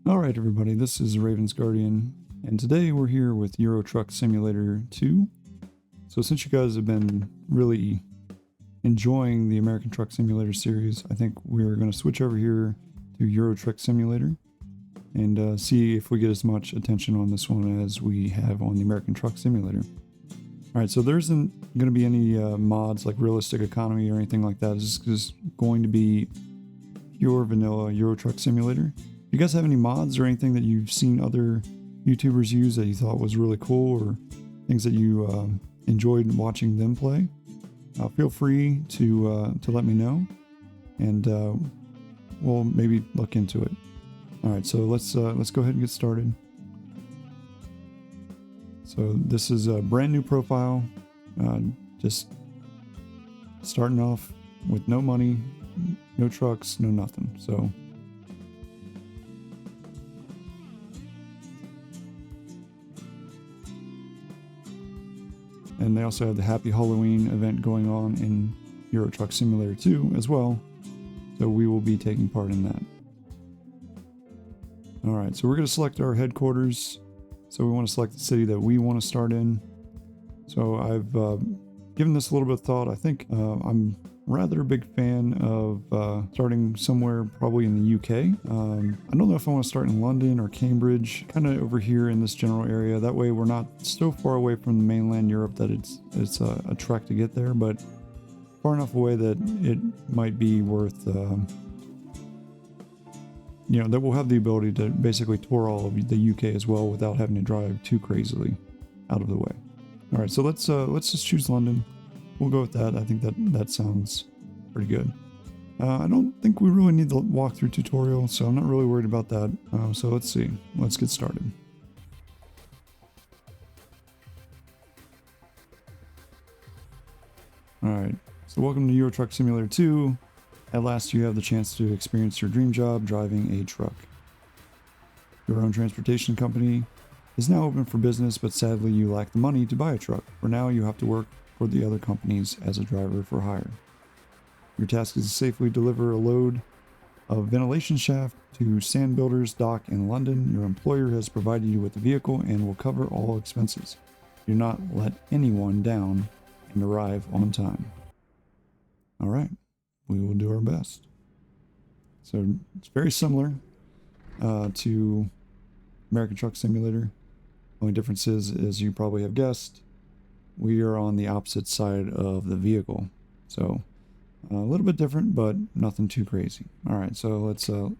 All right, everybody, this is Raven's Guardian, and today we're here with Euro Truck Simulator 2. So since you guys have been really enjoying the American Truck Simulator series, I think we're going to switch over here to Euro Truck Simulator and see if we get as much attention on this one as we have on the American Truck Simulator. All right, so there isn't going to be any mods like Realistic Economy or anything like that. This is just going to be pure vanilla Euro Truck Simulator. You guys have any mods or anything that you've seen other YouTubers use that you thought was really cool, or things that you enjoyed watching them play? Feel free to let me know, and we'll maybe look into it. All right, so let's go ahead and get started. So this is a brand new profile, just starting off with no money, no trucks, no nothing. So. And they also have the Happy Halloween event going on in Euro Truck Simulator 2 as well. So we will be taking part in that. Alright, so we're going to select our headquarters. So we want to select the city that we want to start in. So I've given this a little bit of thought. I think I'm rather a big fan of starting somewhere probably in the UK. I don't know if I want to start in London or Cambridge, kind of over here in this general area. That way we're not so far away from the mainland Europe that it's a trek to get there, but far enough away that it might be worth, that we'll have the ability to basically tour all of the UK as well without having to drive too crazily out of the way. All right, so let's just choose London. We'll go with that. I think that sounds pretty good. I don't think we really need the walkthrough tutorial, so I'm not really worried about that. So let's see. Let's get started. Alright, so welcome to Euro Truck Simulator 2. At last you have the chance to experience your dream job driving a truck. Your own transportation company is now open for business, but sadly you lack the money to buy a truck. For now you have to work for the other companies as a driver for hire. Your task is to safely deliver a load of ventilation shaft to Sand Builders Dock in London. Your employer has provided you with the vehicle and will cover all expenses. Do not let anyone down and arrive on time. Alright, we will do our best. So it's very similar to American Truck Simulator. Only difference is, as you probably have guessed, we are on the opposite side of the vehicle. So a little bit different, but nothing too crazy. All right, so let's, all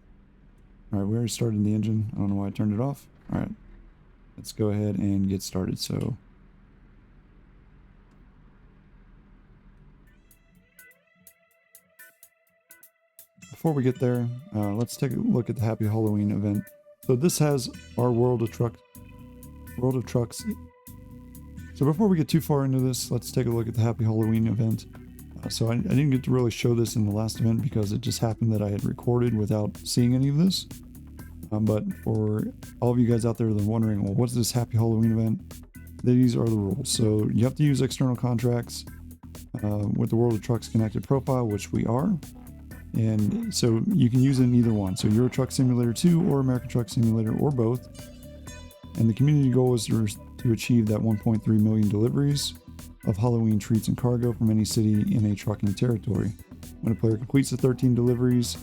right, we already started the engine. I don't know why I turned it off. All right, let's go ahead and get started. So before we get there, let's take a look at the Happy Halloween event. So this has our World of Trucks. So before we get too far into this, let's take a look at the Happy Halloween event. So I didn't get to really show this in the last event because it just happened that I had recorded without seeing any of this. But for all of you guys out there that are wondering, well, what's this Happy Halloween event? These are the rules. So you have to use external contracts with the World of Trucks connected profile, which we are. And so you can use it in either one. So Euro Truck Simulator 2 or American Truck Simulator or both. And the community goal is to achieve that 1.3 million deliveries of Halloween treats and cargo from any city in a trucking territory. When a player completes the 13 deliveries,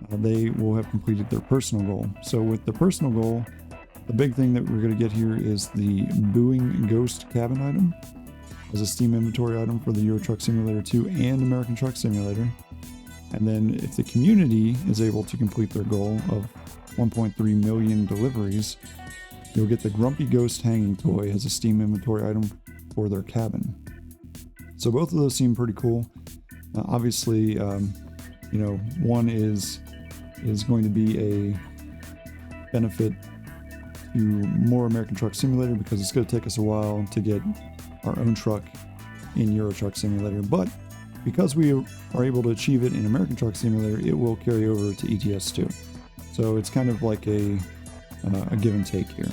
they will have completed their personal goal. So with the personal goal, the big thing that we're going to get here is the Booing Ghost cabin item as a Steam inventory item for the Euro Truck Simulator 2 and American Truck Simulator. And then if the community is able to complete their goal of 1.3 million deliveries, you'll get the Grumpy Ghost hanging toy as a Steam inventory item for their cabin. So both of those seem pretty cool. Obviously, one is going to be a benefit to more American Truck Simulator because it's going to take us a while to get our own truck in Euro Truck Simulator. But because we are able to achieve it in American Truck Simulator, it will carry over to ETS2. So it's kind of like a give and take here.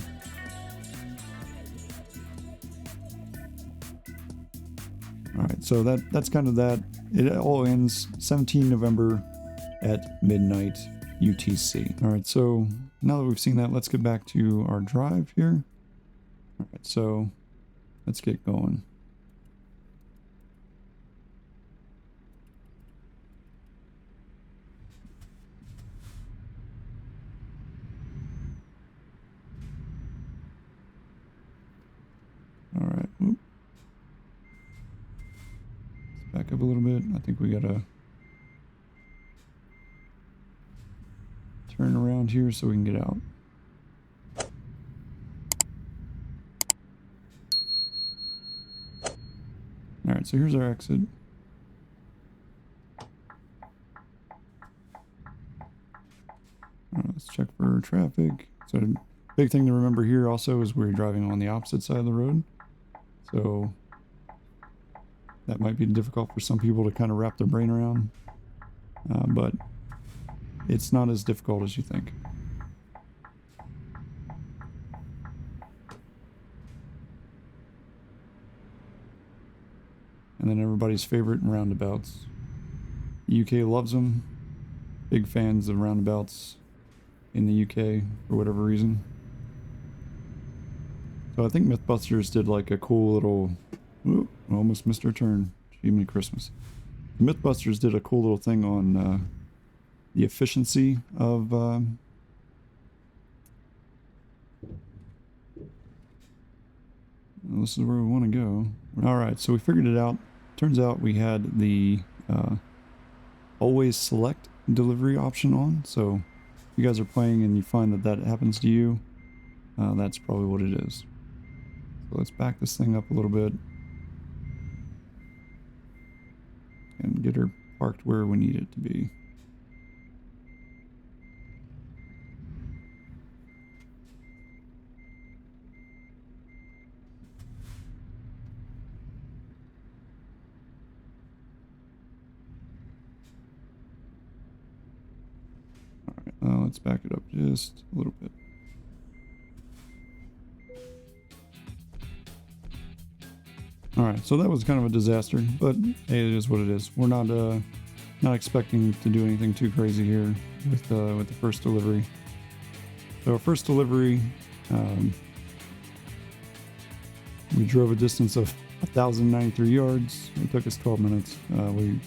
Alright, so that's kind of that. It all ends 17 November at midnight UTC. All right, so now that we've seen that, let's get back to our drive here. All right, so let's get going. All right, whoop. Let's back up a little bit. I think we gotta turn around here so we can get out. All right, so here's our exit. Let's check for traffic. So big thing to remember here also is we're driving on the opposite side of the road. So that might be difficult for some people to kind of wrap their brain around. But it's not as difficult as you think. And then everybody's favorite roundabouts. The UK loves them. Big fans of roundabouts in the UK for whatever reason. So I think Mythbusters did like a cool little... Ooh, almost missed our turn. Jiminy Christmas. Mythbusters did a cool little thing on the efficiency of... Well, this is where we want to go. Alright, so we figured it out. Turns out we had the always select delivery option on. So if you guys are playing and you find that that happens to you, that's probably what it is. So let's back this thing up a little bit and get her parked where we need it to be. Alright, let's back it up just a little bit. Alright, so that was kind of a disaster, but hey, it is what it is. We're not expecting to do anything too crazy here with the first delivery. So our first delivery, we drove a distance of 1,093 yards. It took us 12 minutes. We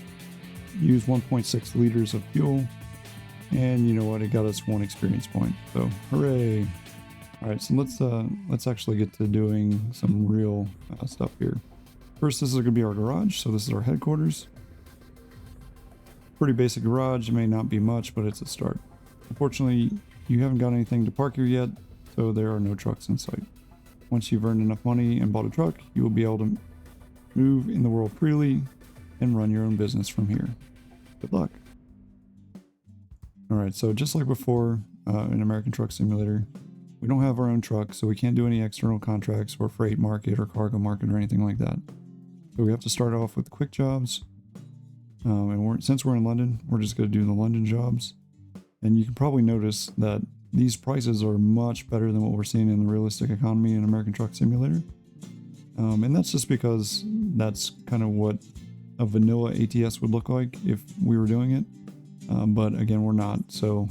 used 1.6 liters of fuel, and you know what? It got us 1 experience point. So hooray! All right, so let's actually get to doing some real stuff here. First, this is going to be our garage. So this is our headquarters. Pretty basic garage. It may not be much, but it's a start. Unfortunately, you haven't got anything to park here yet, so there are no trucks in sight. Once you've earned enough money and bought a truck, you will be able to move in the world freely and run your own business from here. Good luck. All right, so just like before in American Truck Simulator, we don't have our own truck, so we can't do any external contracts or freight market or cargo market or anything like that. So we have to start off with quick jobs. And since we're in London, we're just going to do the London jobs. And you can probably notice that these prices are much better than what we're seeing in the realistic economy in American Truck Simulator. And that's just because that's kind of what a vanilla ATS would look like if we were doing it. But again, we're not. So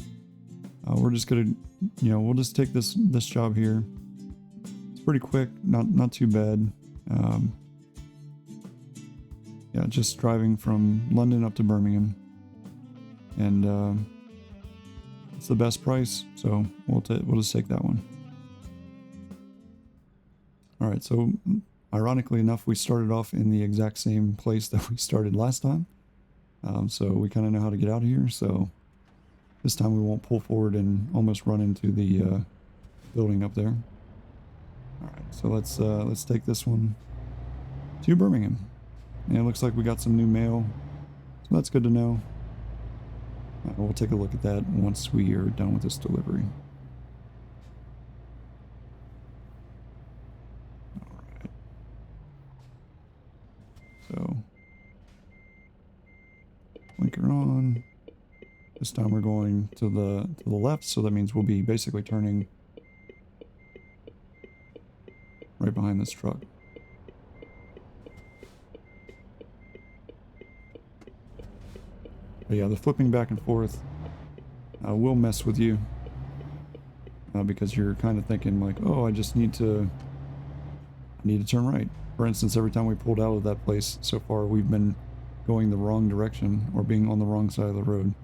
we're just going to, we'll just take this job here. It's pretty quick, not too bad. Yeah, just driving from London up to Birmingham. And it's the best price, so we'll just take that one. All right, so ironically enough, we started off in the exact same place that we started last time. So we kind of know how to get out of here, so this time we won't pull forward and almost run into the building up there. All right, so let's take this one to Birmingham. And it looks like we got some new mail, so that's good to know. We'll take a look at that once we are done with this delivery. Alright. So, blinker on. This time we're going to the left, so that means we'll be basically turning right behind this truck. But yeah, the flipping back and forth will mess with you. Because you're kind of thinking like, oh, I need to turn right. For instance, every time we pulled out of that place so far, we've been going the wrong direction or being on the wrong side of the road.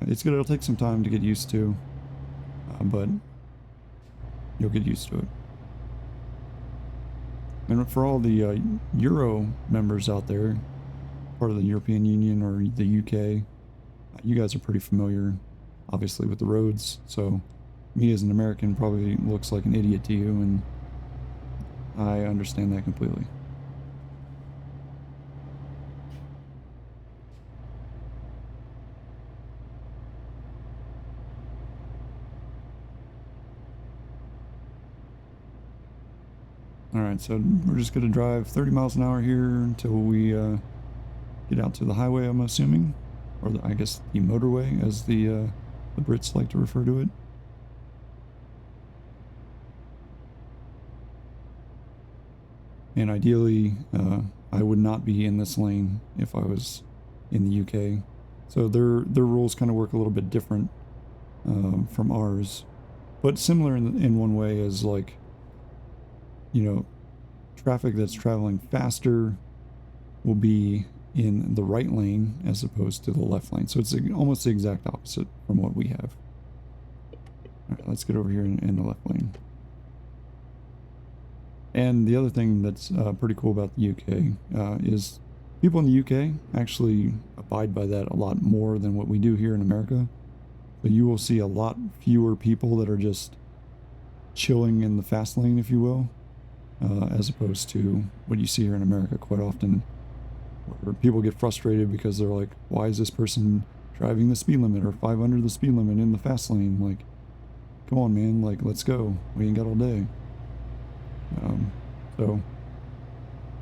It's good. It'll take some time to get used to, but you'll get used to it. And for all the Euro members out there, part of the European Union or the UK, you guys are pretty familiar, obviously, with the roads. So me as an American probably looks like an idiot to you, and I understand that completely. Alright, so we're just going to drive 30 miles an hour here until we get out to the highway, I'm assuming. Or I guess the motorway, as the Brits like to refer to it. And ideally, I would not be in this lane if I was in the UK. So their rules kind of work a little bit different from ours. But similar in one way as, like, you know, traffic that's traveling faster will be in the right lane as opposed to the left lane. So it's almost the exact opposite from what we have. All right, let's get over here in the left lane. And the other thing that's pretty cool about the UK is people in the UK actually abide by that a lot more than what we do here in America. So you will see a lot fewer people that are just chilling in the fast lane, if you will, as opposed to what you see here in America quite often, where people get frustrated because they're like, why is this person driving the speed limit or 5 under the speed limit in the fast lane? Like, come on, man, like, let's go. We ain't got all day. So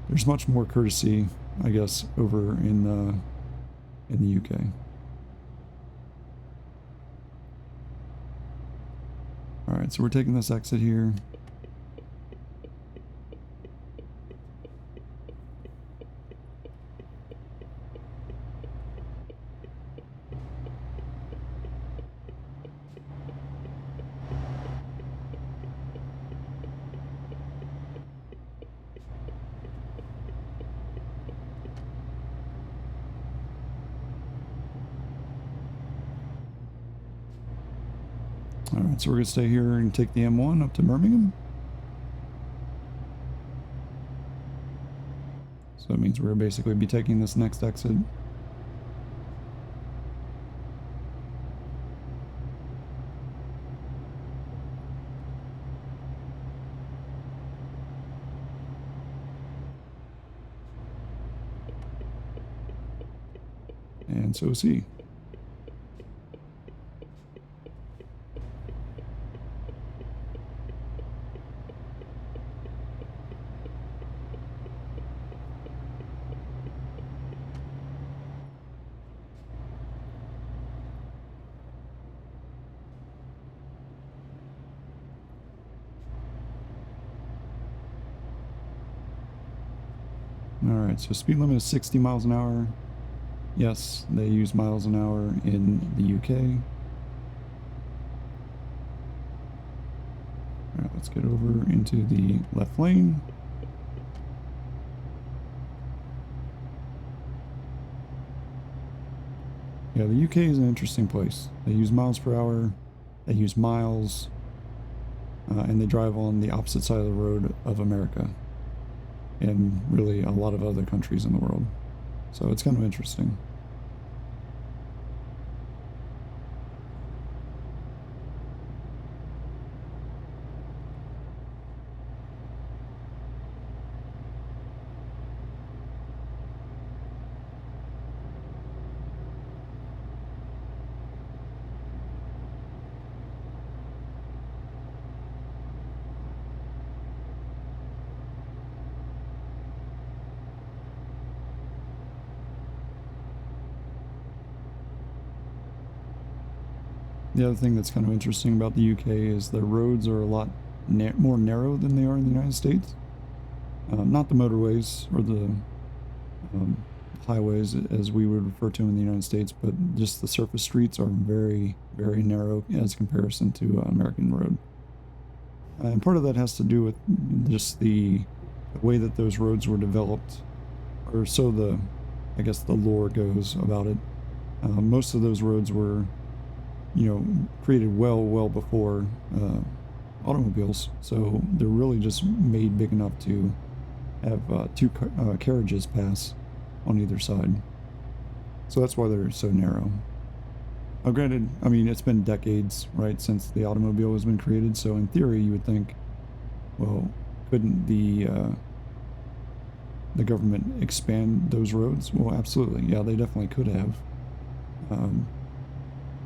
there's much more courtesy, I guess, over in the UK. All right, so we're taking this exit here. Alright, so we're going to stay here and take the M1 up to Birmingham. So that means we're going to basically be taking this next exit. And so C. Alright, so speed limit is 60 miles an hour. Yes, they use miles an hour in the UK. Alright, let's get over into the left lane. Yeah, the UK is an interesting place. They use miles per hour, they use miles, and they drive on the opposite side of the road of America. And really a lot of other countries in the world. So it's kind of interesting. The other thing that's kind of interesting about the UK is the roads are a lot more narrow than they are in the United States. Not the motorways or the highways, as we would refer to them in the United States, but just the surface streets are very, very narrow as comparison to American road. And part of that has to do with just the way that those roads were developed, or so I guess the lore goes about it. Most of those roads were, created well before automobiles, so they're really just made big enough to have two carriages pass on either side. So that's why they're so narrow. Now, granted, I mean, it's been decades, right, since the automobile has been created, so in theory you would think, well, couldn't the government expand those roads? Well, absolutely. Yeah, they definitely could have.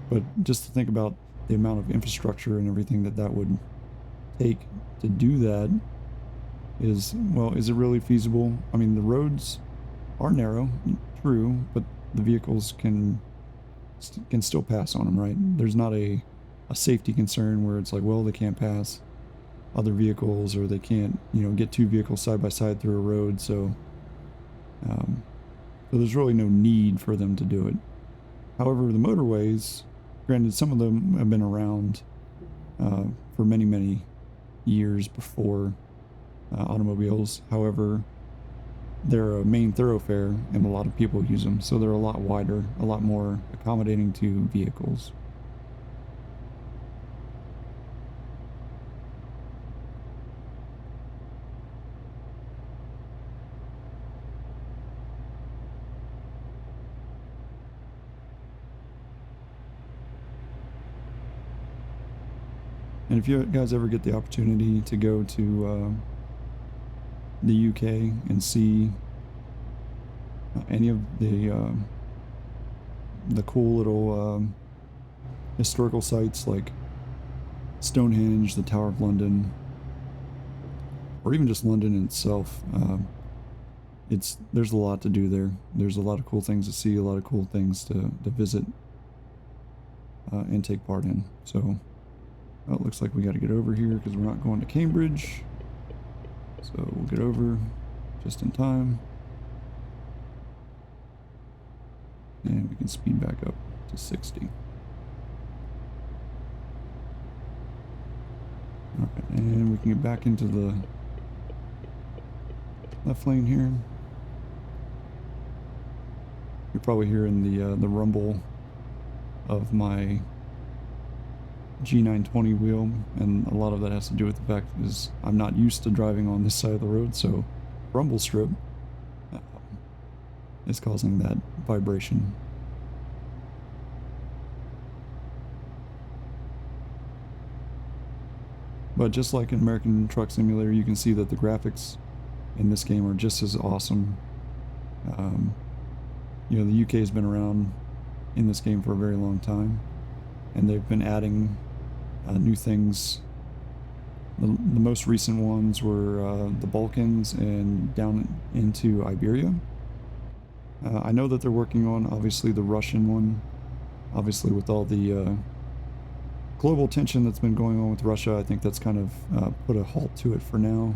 But just to think about the amount of infrastructure and everything that would take to do that is it really feasible? I mean, the roads are narrow, true, but the vehicles can still pass on them, right? There's not a safety concern where it's like, well, they can't pass other vehicles, or they can't, get two vehicles side by side through a road, so there's really no need for them to do it. However, the motorways, granted, some of them have been around for many years before automobiles. However, they're a main thoroughfare and a lot of people use them, so they're a lot wider, a lot more accommodating to vehicles. And if you guys ever get the opportunity to go to the UK and see any of the cool little historical sites like Stonehenge, the Tower of London, or even just London itself, there's a lot to do there. There's a lot of cool things to see, a lot of cool things to visit and take part in. So it looks like we got to get over here because we're not going to Cambridge. So we'll get over just in time. And we can speed back up to 60. Alright, and we can get back into the left lane here. You're probably hearing the rumble of my G920 wheel, and a lot of that has to do with the fact is I'm not used to driving on this side of the road, so rumble strip is causing that vibration. But just like in American Truck Simulator, you can see that the graphics in this game are just as awesome. The UK has been around in this game for a very long time, and they've been adding new things. The most recent ones were the Balkans and down into Iberia. I know that they're working on, obviously, the Russian one. Obviously, with all the global tension that's been going on with Russia, I think that's kind of put a halt to it for now.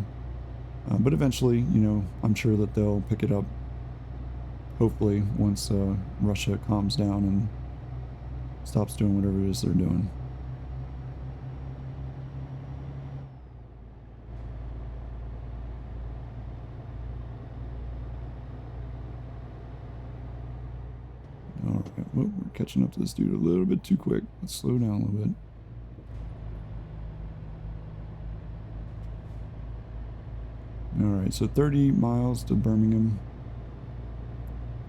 But eventually, I'm sure that they'll pick it up, hopefully, once Russia calms down and stops doing whatever it is they're doing. Alright, well, we're catching up to this dude a little bit too quick. Let's slow down a little bit. Alright, so 30 miles to Birmingham.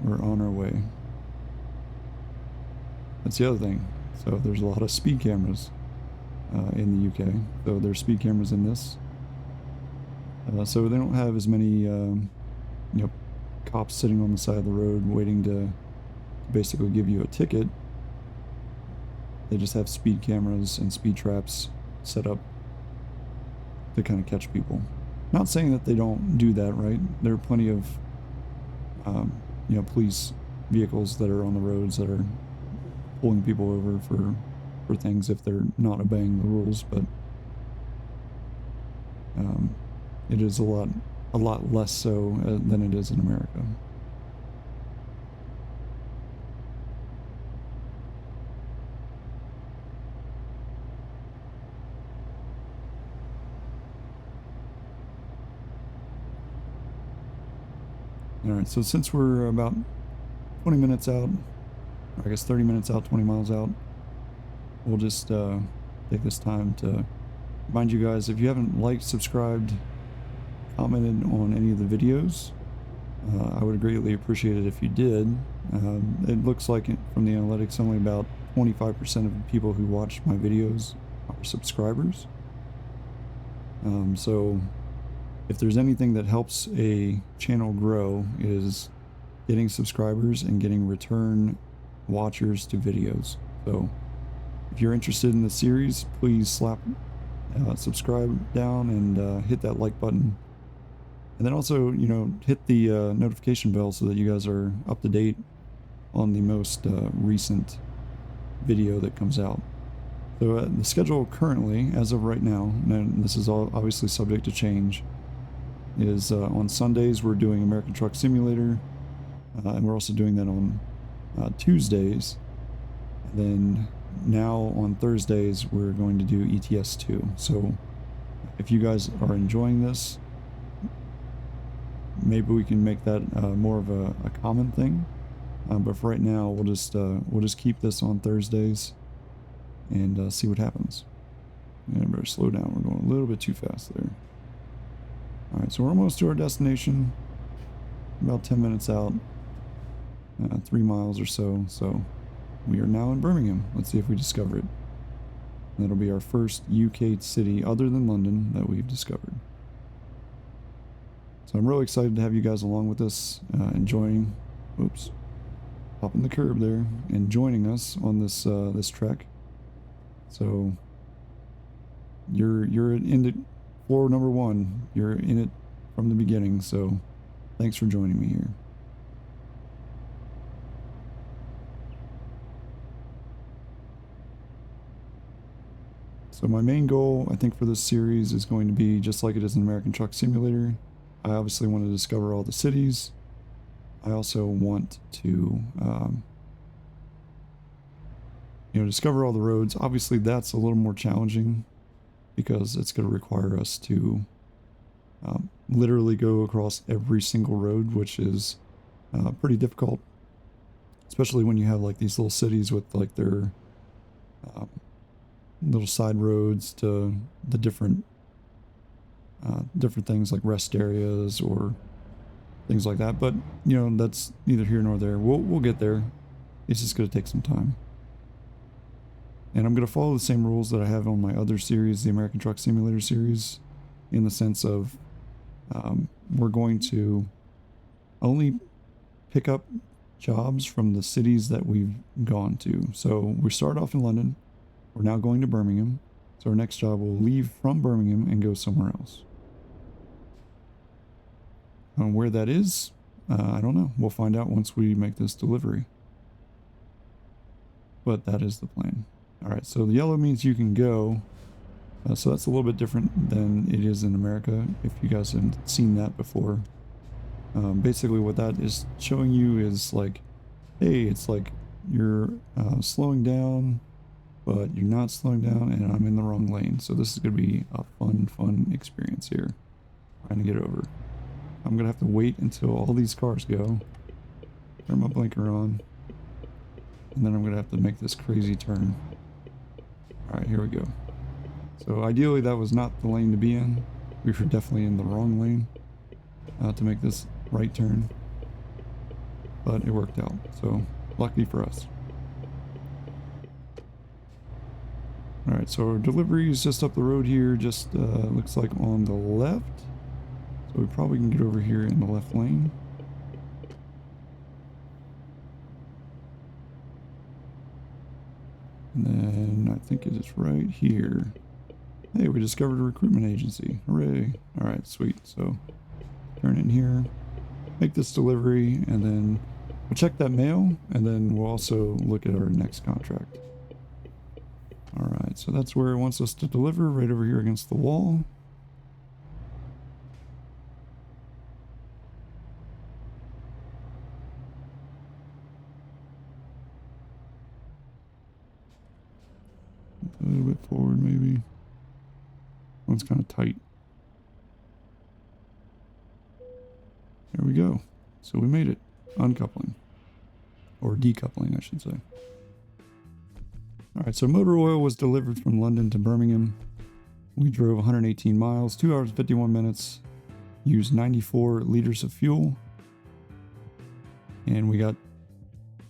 We're on our way. That's the other thing. So there's a lot of speed cameras in the UK. So there's speed cameras in this. So they don't have as many cops sitting on the side of the road waiting to basically give you a ticket. They just have speed cameras and speed traps set up to kind of catch people. Not saying that they don't do that, right? There are plenty of police vehicles that are on the roads that are pulling people over for things if they're not obeying the rules, but it is a lot less so than it is in America. Alright, so since we're about 20 minutes out, or I guess 30 minutes out, 20 miles out, we'll just take this time to remind you guys, if you haven't liked, subscribed, commented on any of the videos, I would greatly appreciate it if you did. It looks like from the analytics only about 25% of the people who watch my videos are subscribers. So if there's anything that helps a channel grow, is getting subscribers and getting return watchers to videos. So if you're interested in the series, please slap subscribe down and hit that like button. And then also, you know, hit the notification bell so that you guys are up to date on the most recent video that comes out. So the schedule currently, as of right now, and this is all obviously subject to change, is on Sundays we're doing American Truck Simulator, and we're also doing that on Tuesdays. And then now on Thursdays we're going to do ETS2. So if you guys are enjoying this, maybe we can make that more of a common thing. But for right now, we'll just keep this on Thursdays and see what happens. And I better slow down. We're going a little bit too fast there. All right, so we're almost to our destination. About 10 minutes out, 3 miles or so. So we are now in Birmingham. Let's see if we discover it. That'll be our first UK city other than London that we've discovered. So I'm really excited to have you guys along with us, enjoying, popping the curb there, and joining us on this this trek. So you're in the floor number 1. You're in it from the beginning. So thanks for joining me here. So my main goal, I think, for this series is going to be just like it is in American Truck Simulator. I obviously want to discover all the cities. I also want to, discover all the roads. Obviously, that's a little more challenging because it's going to require us to literally go across every single road, which is pretty difficult, especially when you have like these little cities with like their little side roads to the different things like rest areas or things like that. But you know, that's neither here nor there. We'll get there. It's just going to take some time. And I'm going to follow the same rules that I have on my other series, the American Truck Simulator series, in the sense of we're going to only pick up jobs from the cities that we've gone to. So we start off in London. We're now going to Birmingham. So our next job will leave from Birmingham and go somewhere else. Where that is, I don't know. We'll find out once we make this delivery. But that is the plan. Alright, so the yellow means you can go. So that's a little bit different than it is in America, if you guys haven't seen that before. Basically what that is showing you is like, hey, it's like you're slowing down, but you're not slowing down, and I'm in the wrong lane. So this is going to be a fun experience here. Trying to get over. I'm going to have to wait until all these cars go. Turn my blinker on. And then I'm going to have to make this crazy turn. Alright, here we go. So ideally that was not the lane to be in. We were definitely in the wrong lane to make this right turn. But it worked out. So lucky for us. Alright, so our delivery is just up the road here, just looks like on the left. So we probably can get over here in the left lane. And then I think it is right here. Hey, we discovered a recruitment agency. Hooray. Alright, sweet. So turn in here, make this delivery, and then we'll check that mail, and then we'll also look at our next contract. Alright, so that's where it wants us to deliver, right over here against the wall. A little bit forward, maybe. One's kind of tight. There we go. So we made it. Uncoupling. Or decoupling, I should say. Alright, so motor oil was delivered from London to Birmingham. We drove 118 miles, 2 hours 51 minutes, used 94 liters of fuel, and we got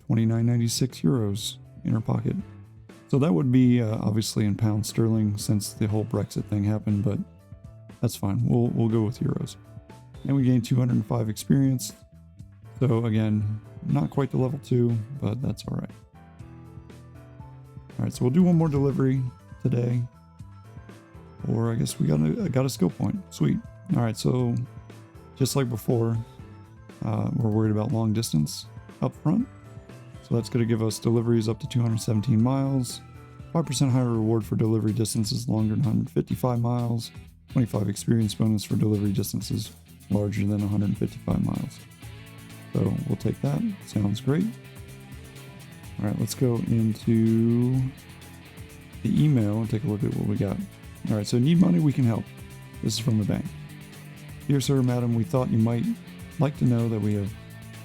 29.96 euros in our pocket. So that would be obviously in pounds sterling since the whole Brexit thing happened, but that's fine. We'll go with euros. And we gained 205 experience. So again, not quite the level 2, but that's all right. All right, so we'll do one more delivery today. Or I guess we got a skill point. Sweet. All right, so just like before, we're worried about long distance up front. So that's going to give us deliveries up to 217 miles, 5% higher reward for delivery distances longer than 155 miles, 25 experience bonus for delivery distances larger than 155 miles. So we'll take that. Sounds great. All right, let's go into the email and take a look at what we got. All right, so need money, we can help. This is from the bank. Dear sir, madam, we thought you might like to know that we have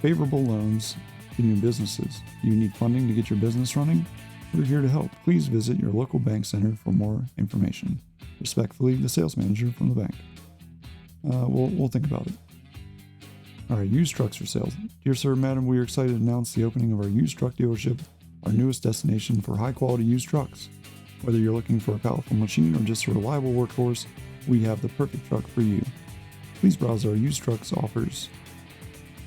favorable loans to new businesses. Do you need funding to get your business running? We're here to help. Please visit your local bank center for more information. Respectfully, the sales manager from the bank. We'll think about it. All right, used trucks for sale. Dear sir, madam, we are excited to announce the opening of our used truck dealership, our newest destination for high-quality used trucks. Whether you're looking for a powerful machine or just a reliable workhorse, we have the perfect truck for you. Please browse our used trucks offers.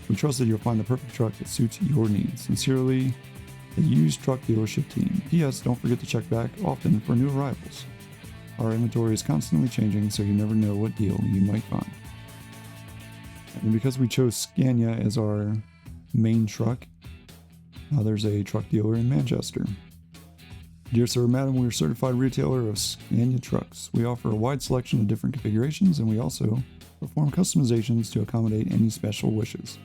We trust that you'll find the perfect truck that suits your needs. Sincerely, the used truck dealership team. P.S. Don't forget to check back often for new arrivals. Our inventory is constantly changing, so you never know what deal you might find. And because we chose Scania as our main truck, there's a truck dealer in Manchester. Dear sir, madam, we are a certified retailer of Scania trucks. We offer a wide selection of different configurations, and we also perform customizations to accommodate any special wishes.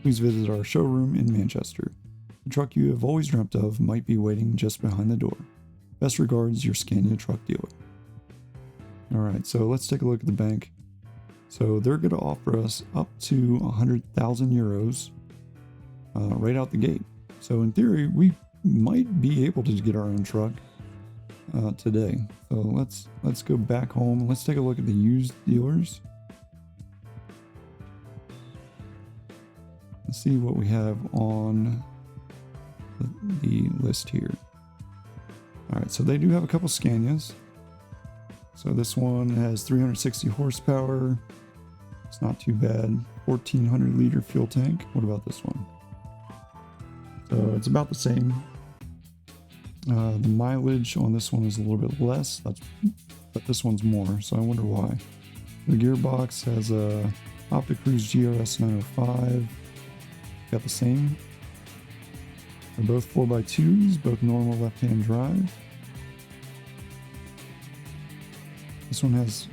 Please visit our showroom in Manchester. The truck you have always dreamt of might be waiting just behind the door. Best regards, your Scania truck dealer. Alright, so let's take a look at the bank. So they're going to offer us up to 100,000 euros right out the gate. So in theory, we might be able to get our own truck today. So let's go back home. Let's take a look at the used dealers. Let's see what we have on the list here. All right, so they do have a couple Scanias. So this one has 360 horsepower. It's not too bad. 1,400 liter fuel tank. What about this one? So it's about the same. The mileage on this one is a little bit less, but this one's more, so I wonder why. The gearbox has a Opticruise GRS 905. Got the same. They're both 4x2s, both normal left-hand drive. This one has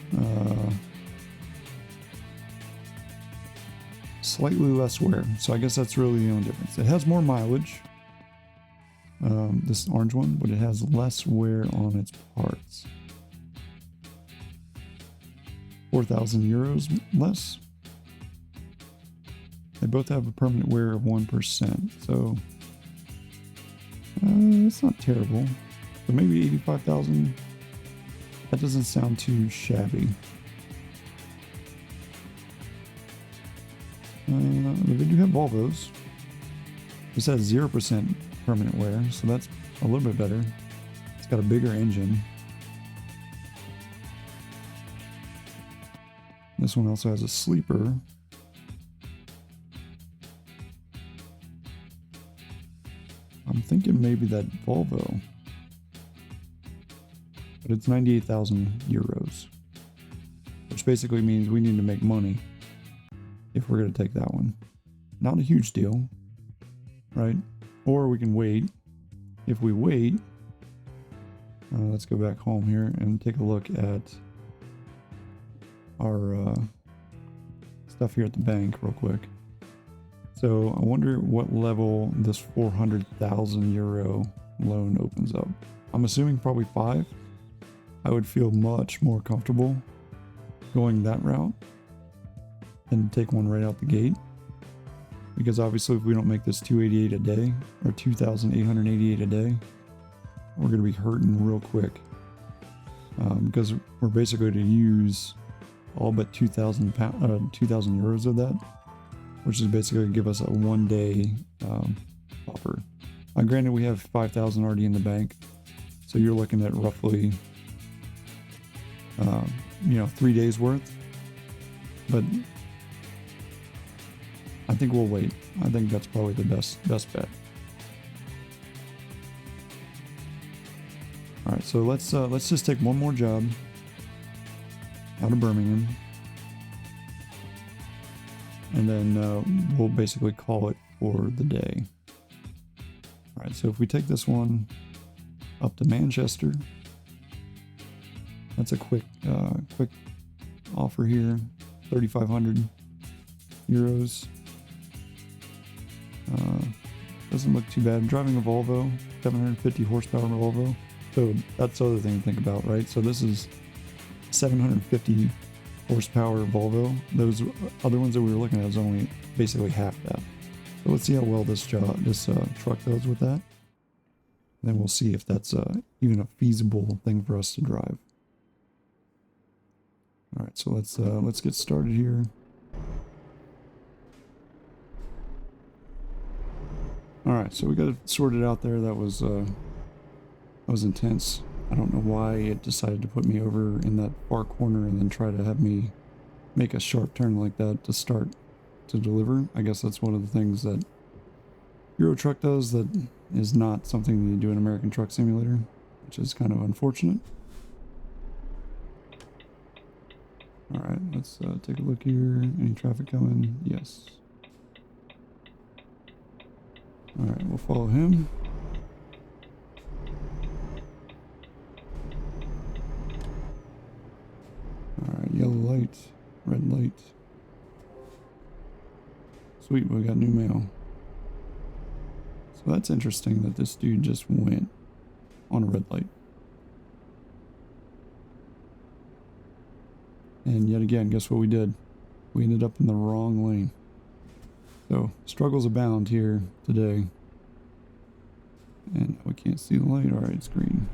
slightly less wear, so I guess that's really the only difference. It has more mileage, this orange one, but it has less wear on its parts. 4,000 euros less. They both have a permanent wear of 1%, so it's not terrible. So maybe 85,000. That doesn't sound too shabby. They do have Volvos. This has 0% permanent wear, so that's a little bit better. It's got a bigger engine. This one also has a sleeper. I'm thinking maybe that Volvo. But it's 98,000 euros. Which basically means we need to make money if we're going to take that one. Not a huge deal, right? Or we can wait. If we wait, let's go back home here and take a look at our stuff here at the bank real quick. So I wonder what level this 400,000 euro loan opens up. I'm assuming probably 5. I would feel much more comfortable going that route than take one right out the gate. because obviously if we don't make this 288 a day, or 2,888 a day, we're going to be hurting real quick. Because we're basically going to use all but 2,000 euros of that, which is basically going to give us a 1 day offer. Granted, we have 5,000 already in the bank, so you're looking at roughly, 3 days worth. But I think we'll wait. I think that's probably the best bet. All right, so let's just take one more job out of Birmingham, and then we'll basically call it for the day. All right, so if we take this one up to Manchester, that's a quick offer here, 3,500 euros. Doesn't look too bad. I'm driving a Volvo, 750 horsepower Volvo. So that's the other thing to think about, right? So this is 750 horsepower Volvo. Those other ones that we were looking at was only basically half that. So let's see how well this truck does with that. Then we'll see if that's even a feasible thing for us to drive. All right, so let's get started here. All right, so we got it sorted out there. That was intense. I don't know why it decided to put me over in that far corner and then try to have me make a sharp turn like that to start to deliver. I guess that's one of the things that Euro Truck does that is not something that you do in American Truck Simulator, which is kind of unfortunate. All right, let's take a look here. Any traffic coming? Yes. All right, we'll follow him. All right, yellow light, red light. Sweet, we got new mail. So that's interesting that this dude just went on a red light. And yet again, guess what we did? We ended up in the wrong lane. So, struggles abound here today. And we can't see the light. Alright, it's green.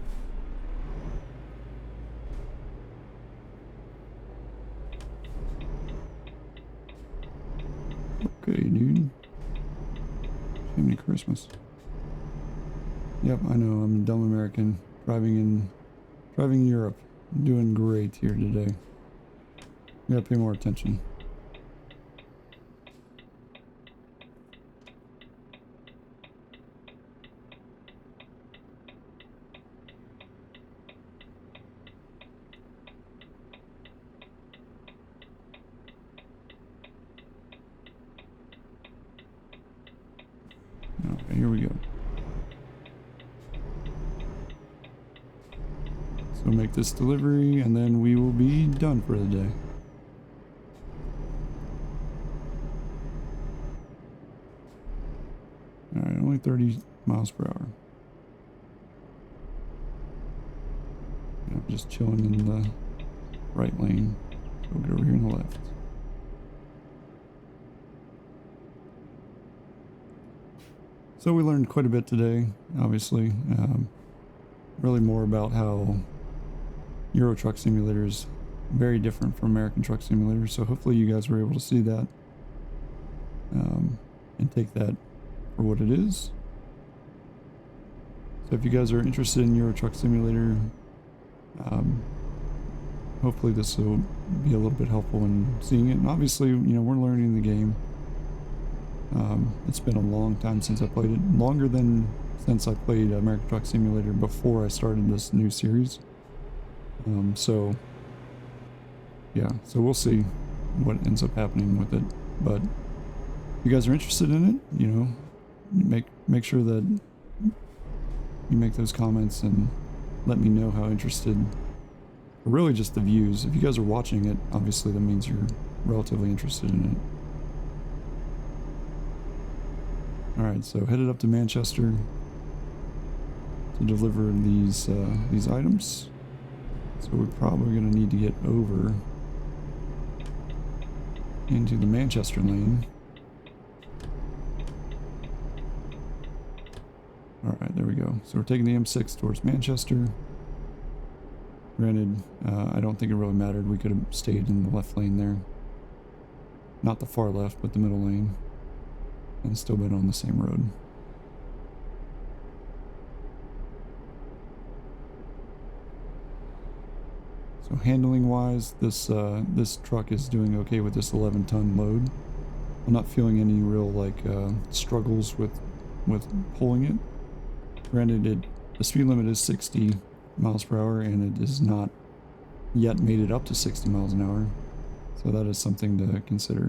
Okay, dude. Chimney Christmas. Yep, I know, I'm a dumb American. Driving in Europe. I'm doing great here today. You gotta pay more attention. Okay, here we go. So make this delivery and then we will be done for the day. Alright, only 30 miles per hour. I'm just chilling in the right lane. So we'll get over here in the left. So we learned quite a bit today, obviously. Really more about how Euro Truck Simulator is very different from American Truck Simulator. So hopefully you guys were able to see that and take that for what it is. So if you guys are interested in Euro Truck Simulator, hopefully this will be a little bit helpful in seeing it. And obviously, we're learning the game. It's been a long time since I played it, longer than since I played American Truck Simulator before I started this new series. So we'll see what ends up happening with it. But if you guys are interested in it, make sure that you make those comments and let me know how interested, or really just the views. If you guys are watching it, obviously that means you're relatively interested in it. Alright, so headed up to Manchester to deliver these items. So we're probably going to need to get over into the Manchester lane. Alright, there we go. So we're taking the M6 towards Manchester. Granted, I don't think it really mattered. We could have stayed in the left lane there. Not the far left, but the middle lane. And still been on the same road. So handling wise, this truck is doing okay with this 11-ton load. I'm not feeling any real struggles with pulling it. Granted, the speed limit is 60 miles per hour, and it has not yet made it up to 60 miles an hour. So that is something to consider.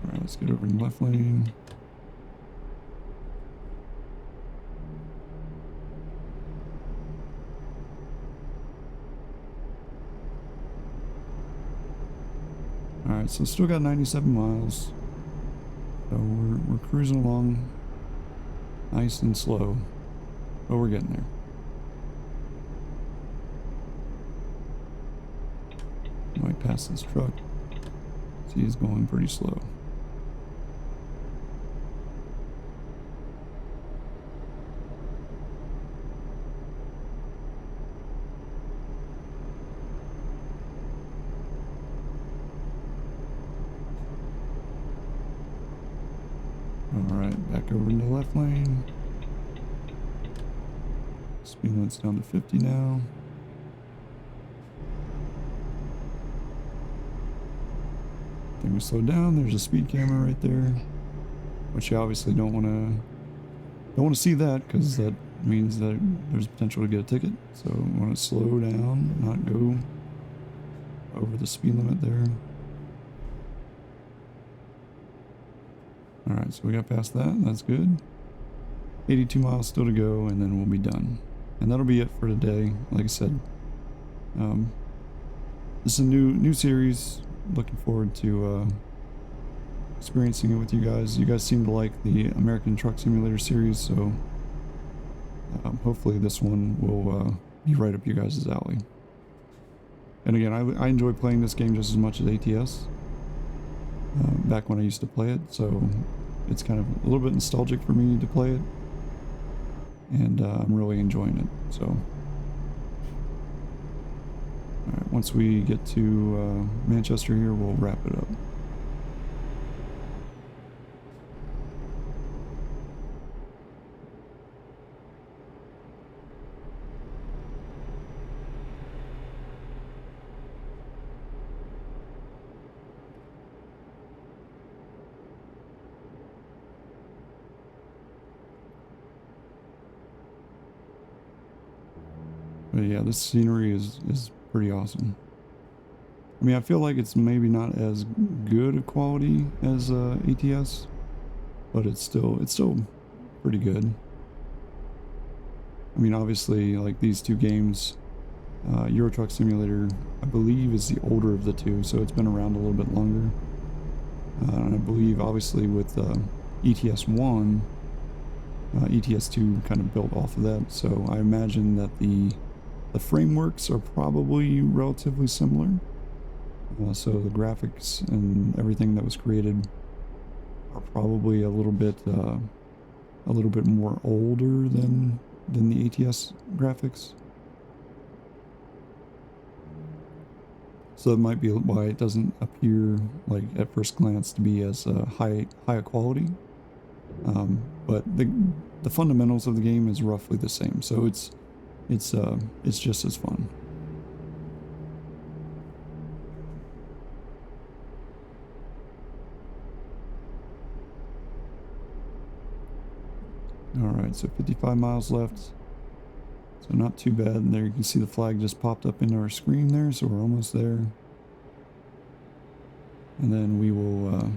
Alright, let's get over in the left lane. Alright, so still got 97 miles. So we're cruising along nice and slow, but we're getting there. Might pass this truck. See, he's going pretty slow. Alright, back over in the left lane. Speed limit's down to 50 now. Then we slow down. There's a speed camera right there, which you obviously don't want to see that, because that means that there's potential to get a ticket. So we want to slow down, not go over the speed limit there. Alright, so we got past that. That's good. 82 miles still to go, and then we'll be done. And that'll be it for today. Like I said, this is a new series. Looking forward to experiencing it with you guys. You guys seem to like the American Truck Simulator series, so hopefully this one will be right up you guys' alley. And again, I enjoy playing this game just as much as ATS. Back when I used to play it, so it's kind of a little bit nostalgic for me to play it, and I'm really enjoying it. So alright, once we get to Manchester here, we'll wrap it up. But yeah, this scenery is pretty awesome. I mean, I feel like it's maybe not as good a quality as ATS, but it's still pretty good. I mean, obviously, like these two games, Euro Truck Simulator, I believe, is the older of the two, so it's been around a little bit longer. And I believe, obviously, with ETS 1, ETS 2 kind of built off of that, so I imagine that the frameworks are probably relatively similar. So the graphics and everything that was created are probably a little bit more older than the ATS graphics. So that might be why it doesn't appear, like, at first glance to be as high a quality. But the fundamentals of the game is roughly the same, so it's just as fun. Alright, so 55 miles left. So not too bad. And there you can see the flag just popped up into our screen there, so we're almost there. And then we will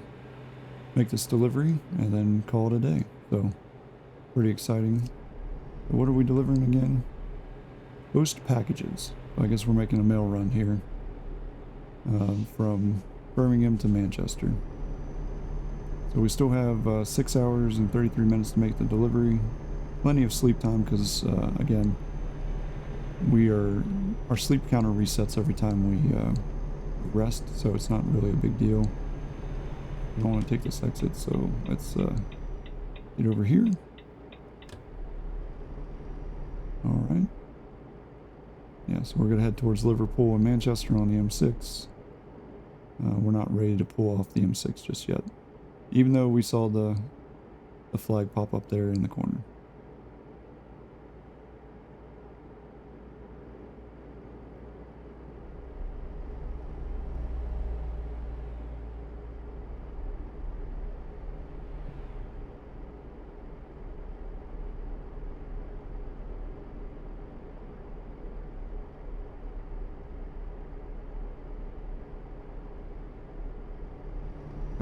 make this delivery and then call it a day. So pretty exciting. But what are we delivering again? Post packages. So I guess we're making a mail run here from Birmingham to Manchester. So we still have 6 hours and 33 minutes to make the delivery. Plenty of sleep time because, again, our sleep counter resets every time we rest, so it's not really a big deal. I don't want to take this exit, so let's get over here. All right. Yeah, so we're going to head towards Liverpool and Manchester on the M6. We're not ready to pull off the M6 just yet, even though we saw the flag pop up there in the corner.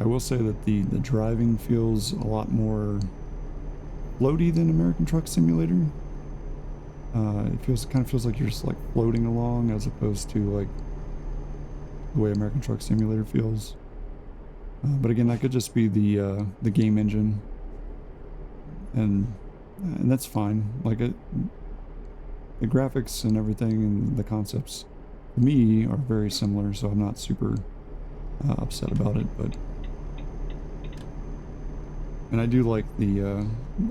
I will say that the driving feels a lot more floaty than American Truck Simulator. It kind of feels like you're just like floating along as opposed to like the way American Truck Simulator feels. But again, that could just be the game engine, and that's fine. Like the graphics and everything and the concepts to me are very similar, so I'm not super upset about it. But and I do like the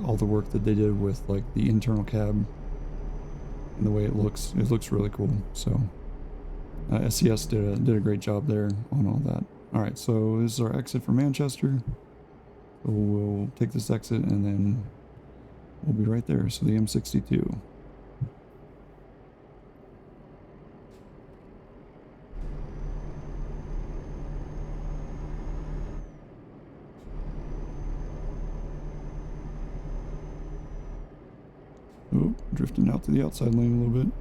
all the work that they did with like the internal cab and the way it looks. It looks really cool. So SCS did a great job there on all that. All right, so this is our exit for Manchester. So we'll take this exit and then we'll be right there. So the M62. Oh, drifting out to the outside lane a little bit.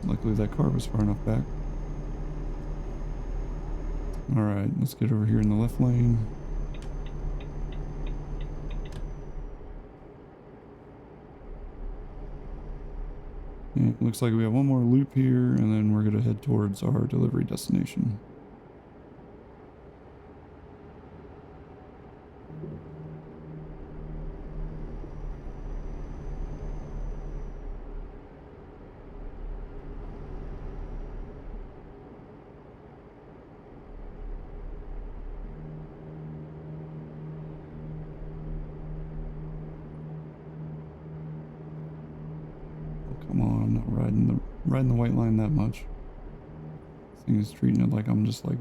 Luckily that car was far enough back. Alright, let's get over here in the left lane. And it looks like we have one more loop here, and then we're going to head towards our delivery destination. Come on, I'm not riding the white line that much. This thing is treating it like I'm just like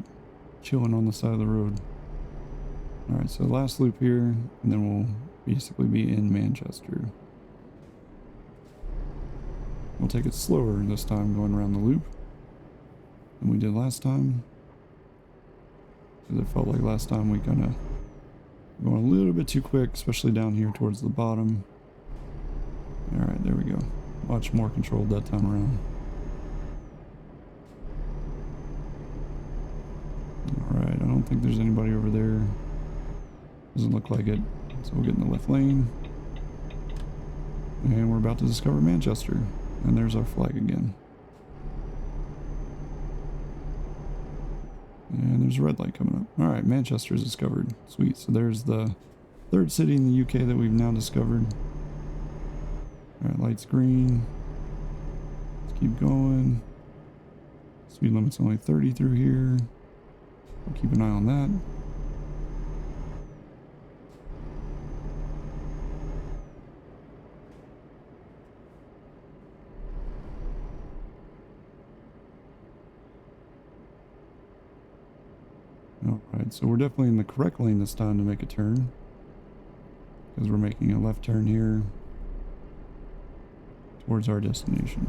chilling on the side of the road. Alright, so last loop here, and then we'll basically be in Manchester. We'll take it slower this time going around the loop than we did last time. Because it felt like last time we kind of going a little bit too quick, especially down here towards the bottom. Alright, there we go. Much more controlled that time around. Alright, I don't think there's anybody over there. Doesn't look like it. So we'll get in the left lane. And we're about to discover Manchester. And there's our flag again. And there's a red light coming up. Alright, Manchester is discovered. Sweet. So there's the third city in the UK that we've now discovered. Alright, light's green. Let's keep going. Speed limit's only 30 through here. We'll keep an eye on that. Alright, so we're definitely in the correct lane this time to make a turn. Because we're making a left turn here towards our destination.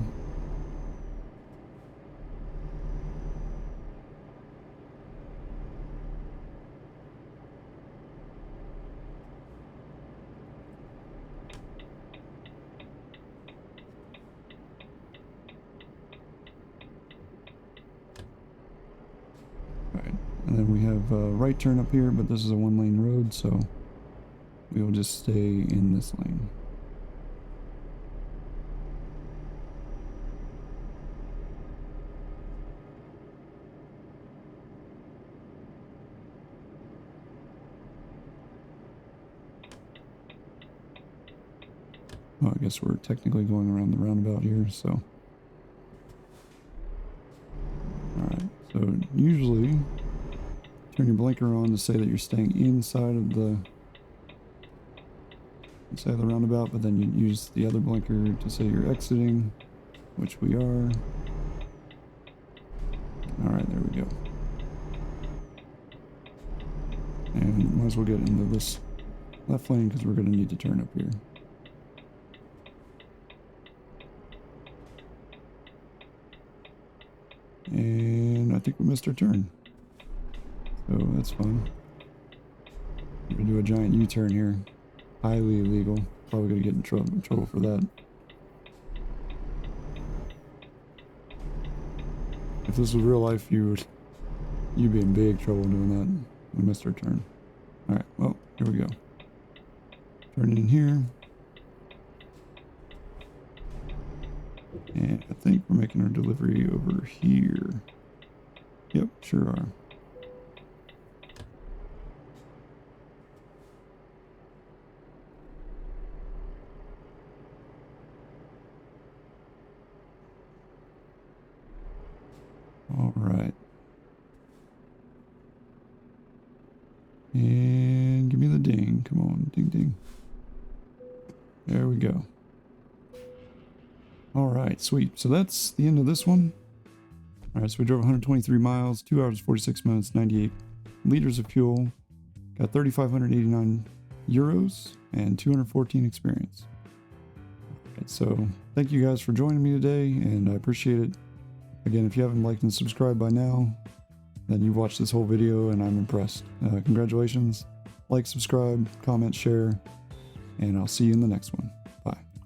Alright, and then we have a right turn up here, but this is a one-lane road, so we will just stay in this lane. Well, I guess we're technically going around the roundabout here, so. Alright, so usually turn your blinker on to say that you're staying inside of the roundabout, but then you use the other blinker to say you're exiting, which we are. Alright, there we go. And might as well get into this left lane because we're going to need to turn up here. And I think we missed our turn. So that's fun. We're going to do a giant U-turn here. Highly illegal. Probably going to get in trouble for that. If this was real life, you'd be in big trouble doing that. We missed our turn. Alright, well, here we go. Turning in here. And I think we're making our delivery over here. Yep, sure are. All right. And give me the ding. Come on, ding ding. There we go. All right, sweet. So that's the end of this one. All right, so we drove 123 miles, 2 hours, 46 minutes, 98 liters of fuel. Got 3,589 euros and 214 experience. All right, so thank you guys for joining me today, and I appreciate it. Again, if you haven't liked and subscribed by now, then you've watched this whole video and I'm impressed. Congratulations. Like, subscribe, comment, share, and I'll see you in the next one.